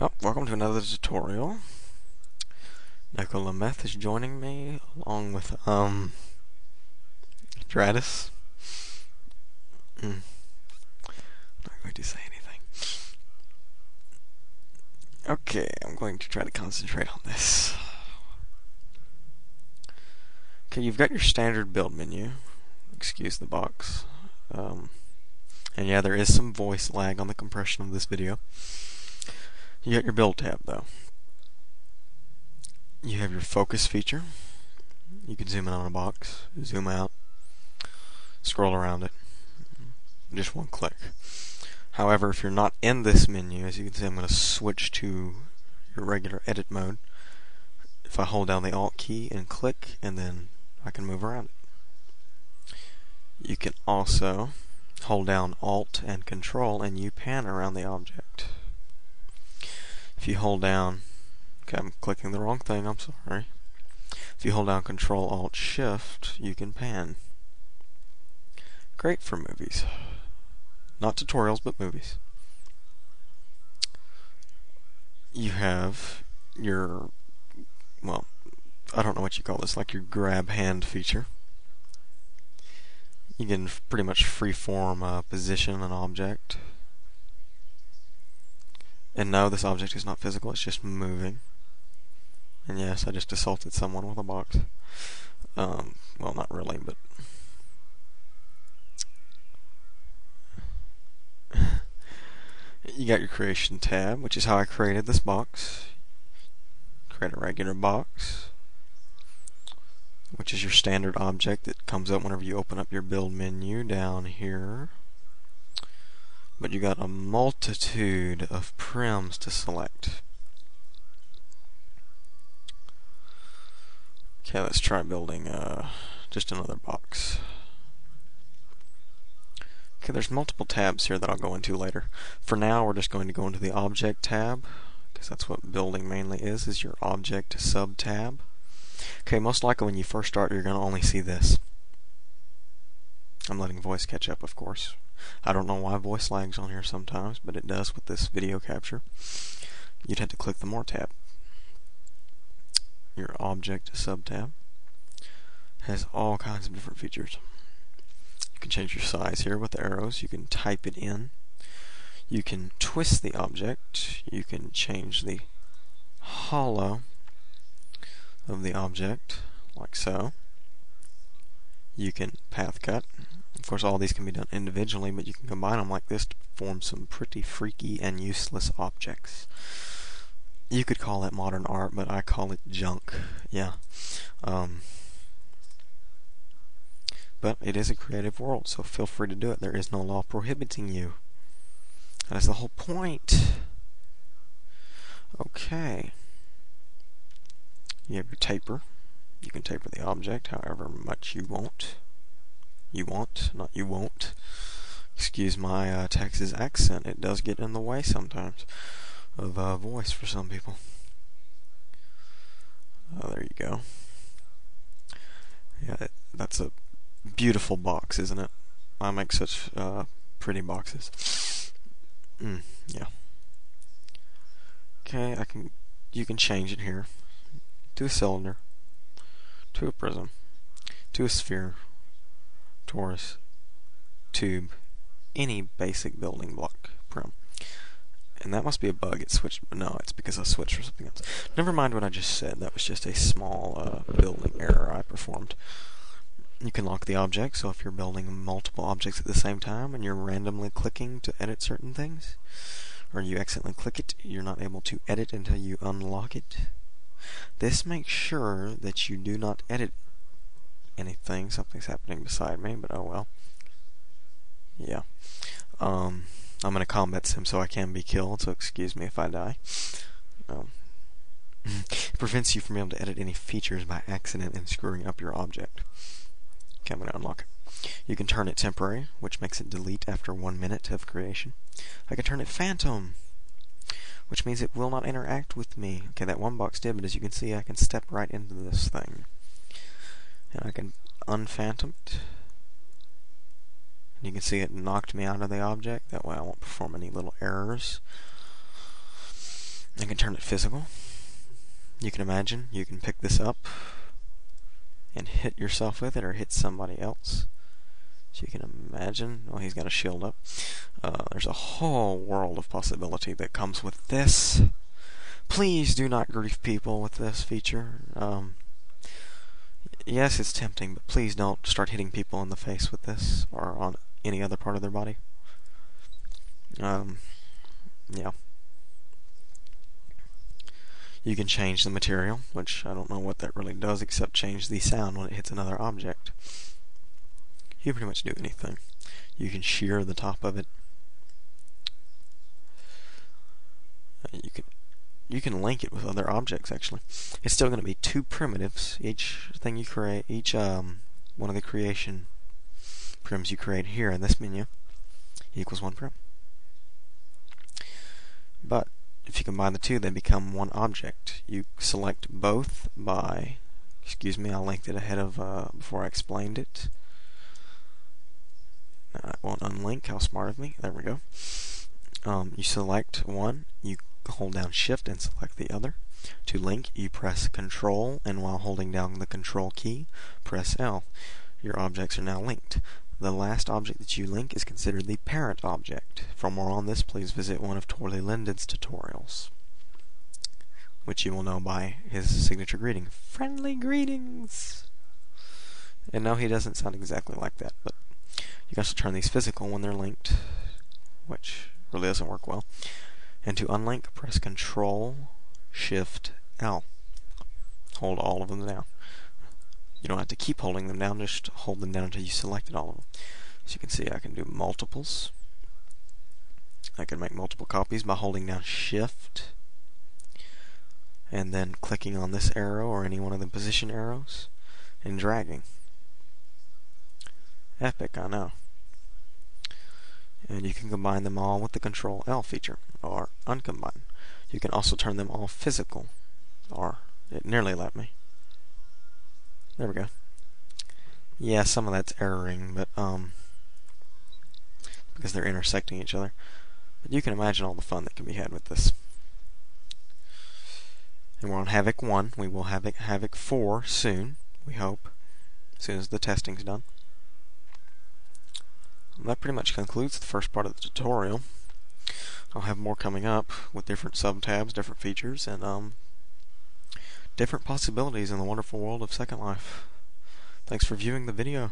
Well, welcome to another tutorial. Nicolameth is joining me along with Dratus. I'm not going to say anything. Okay, I'm going to try to concentrate on this. Okay, you've got your standard build menu. Excuse the box. And yeah, there is some voice lag on the compression of this video. You got your build tab though. You have your focus feature. You can zoom in on a box, zoom out, scroll around it. Just one click. However, if you're not in this menu, as you can see, I'm going to switch to your regular edit mode. If I hold down the Alt key and click, and then I can move around it. You can also hold down Alt and Control and you pan around the object. If you hold down, okay, I'm clicking the wrong thing, I'm sorry. If you hold down Control Alt Shift, you can pan. Great for movies. Not tutorials, but movies. You have your, well, I don't know what you call this, like your grab hand feature. You can pretty much freeform position an object. And no, this object is not physical, it's just moving. And yes, I just assaulted someone with a box. Well, not really, but... You got your creation tab, which is how I created this box. Create a regular box, which is your standard object that comes up whenever you open up your build menu down here. But you got a multitude of prims to select. Okay, let's try building just another box. Okay, there's multiple tabs here that I'll go into later. For now, we're just going to go into the Object tab, because that's what building mainly is your Object sub-tab. Okay, most likely when you first start, you're going to only see this. I'm letting voice catch up, of course. I don't know why voice lags on here sometimes, but it does with this video capture. You'd have to click the More tab. Your Object sub-tab has all kinds of different features. You can change your size here with the arrows. You can type it in. You can twist the object. You can change the hollow of the object, like so. You can path cut. Of course, all these can be done individually, but you can combine them like this to form some pretty freaky and useless objects. You could call that modern art, but I call it junk. Yeah. But it is a creative world, so feel free to do it. There is no law prohibiting you. That is the whole point. Okay. You have your taper. You can taper the object however much you want. You want, not you won't. Excuse my Texas accent. It does get in the way sometimes of voice for some people. There you go. Yeah, that's a beautiful box, isn't it? I make such pretty boxes. Yeah. Okay, you can change it here to a cylinder, to a prism, to a sphere, torus, tube, any basic building block prim. And that must be a bug. It switched, but no, it's because I switched for something else. Never mind what I just said. That was just a small building error I performed. You can lock the object, so if you're building multiple objects at the same time and you're randomly clicking to edit certain things, or you accidentally click it, you're not able to edit until you unlock it. This makes sure that you do not edit anything. Something's happening beside me, but oh well. Yeah. I'm in a combat sim, so I can be killed, so excuse me if I die. It prevents you from being able to edit any features by accident and screwing up your object. Okay, I'm going to unlock it. You can turn it temporary, which makes it delete after 1 minute of creation. I can turn it phantom, which means it will not interact with me. Okay, that one box did, but as you can see, I can step right into this thing. And I can unphantom it. And you can see it knocked me out of the object. That way I won't perform any little errors. I can turn it physical. You can imagine you can pick this up and hit yourself with it, or hit somebody else. So you can imagine, well, he's got a shield up. There's a whole world of possibility that comes with this. Please do not grief people with this feature. Yes, it's tempting, but please don't start hitting people in the face with this, or on any other part of their body. Yeah. You can change the material, which I don't know what that really does except change the sound when it hits another object. You can pretty much do anything. You can shear the top of it. You can link it with other objects, actually. It's still going to be two primitives. Each thing you create, each one of the creation prims you create here in this menu equals one prim. But if you combine the two, they become one object. You select both by, excuse me, I linked it ahead of before I explained it. I won't unlink. How smart of me. There we go. You select one, you hold down Shift and select the other. To link, you press Control, and while holding down the Control key, press L. Your objects are now linked. The last object that you link is considered the parent object. For more on this, please visit one of Torley Linden's tutorials, which you will know by his signature greeting, "Friendly greetings." And no, he doesn't sound exactly like that, but you can also turn these physical when they're linked, which really doesn't work well. And to unlink, press Control, Shift, L. Hold all of them down. You don't have to keep holding them down, just hold them down until you selected all of them. So you can see I can do multiples. I can make multiple copies by holding down Shift and then clicking on this arrow or any one of the position arrows and dragging. Epic, I know. And you can combine them all with the Control L feature, or uncombine. You can also turn them all physical, or it nearly let me. There we go. Yeah, some of that's erroring, but because they're intersecting each other. But you can imagine all the fun that can be had with this. And we're on Havoc 1. We will have Havoc 4 soon, we hope, as soon as the testing's done. And that pretty much concludes the first part of the tutorial. I'll have more coming up with different sub-tabs, different features, and different possibilities in the wonderful world of Second Life. Thanks for viewing the video.